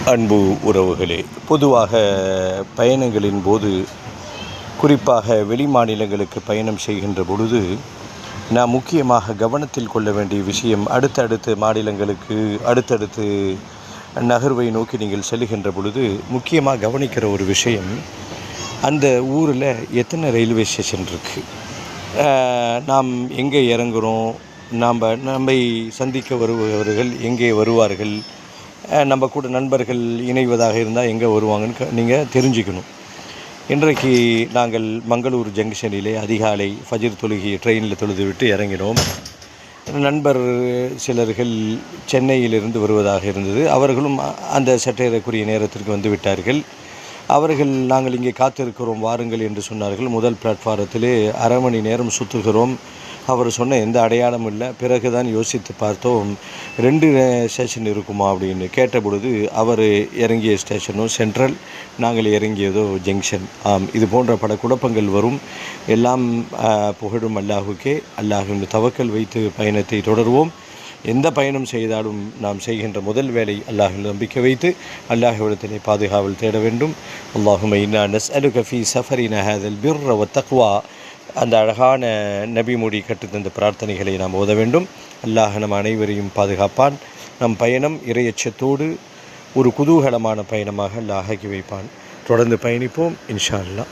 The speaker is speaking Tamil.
அன்பு உறவுகளே, பொதுவாக பயணங்களின் போது, குறிப்பாக வெளி மாநிலங்களுக்கு பயணம் செய்கின்ற பொழுது, நாம் முக்கியமாக கவனத்தில் கொள்ள வேண்டிய விஷயம், அடுத்தடுத்த மாநிலங்களுக்கு அடுத்தடுத்து நகர்வை நோக்கி நீங்கள் செல்கின்ற பொழுது முக்கியமாக கவனிக்கிற ஒரு விஷயம், அந்த ஊரில் எத்தனை ரயில்வே ஸ்டேஷன் இருக்குது, நாம் எங்கே இறங்குகிறோம், நம்மை சந்திக்க வருபவர்கள் எங்கே வருவார்கள், நம்ம கூட நண்பர்கள் இணைவதாக இருந்தால் எங்கே வருவாங்கன்னு நீங்கள் தெரிஞ்சுக்கணும். இன்றைக்கு நாங்கள் மங்களூர் ஜங்ஷனிலே அதிகாலை ஃபஜ்ர் தொழுகி ட்ரெயினில் தொழுதுவிட்டு இறங்கினோம். நண்பர் சிலர்கள் சென்னையிலிருந்து வருவதாக இருந்தது. அவர்களும் அந்த சற்றேறக்குரிய நேரத்திற்கு வந்து விட்டார்கள். அவர்கள் நாங்கள் இங்கே காத்திருக்கிறோம் வாருங்கள் என்று சொன்னார்கள். முதல் பிளாட்ஃபாரத்திலே அரை மணி நேரம் சுற்றுகிறோம். அவர் சொன்ன எந்த அடையாளமும் இல்லை. பிறகு தான் யோசித்து பார்த்தோம், 2 ஸ்டேஷன் இருக்குமா அப்படின்னு. கேட்ட பொழுது அவர் இறங்கிய ஸ்டேஷனும் சென்ட்ரல், நாங்கள் இறங்கியதோ ஜங்ஷன். இது போன்ற பல குழப்பங்கள் வரும். எல்லாம் புகழும் அல்லாஹுக்கே. அல்லாஹின் தவக்கல் வைத்து பயணத்தை தொடர்வோம். எந்த பயணம் செய்தாலும் நாம் செய்கின்ற முதல் வேலை அல்லாஹில் நம்பிக்கை வைத்து அல்லாஹ்விடத்திலே பாதுகாவல் தேட வேண்டும். அல்லாஹும்ம இன்னா நஸ்அலுக ஃபீ ஸஃபரினா ஹாதல் பிர்ர வத்தக்வா, அந்த அழகான நபி மொழி கற்றுத்தந்த பிரார்த்தனைகளை நாம் ஓத வேண்டும். அல்லாஹ் நம் அனைவரையும் பாதுகாப்பான். நம் பயணம் இறையச்சத்தோடு ஒரு குதூகலமான பயணமாக அல்லாஹ் ஆக்கி வைப்பான். தொடர்ந்து பயணிப்போம் இன்ஷா அல்லாஹ்.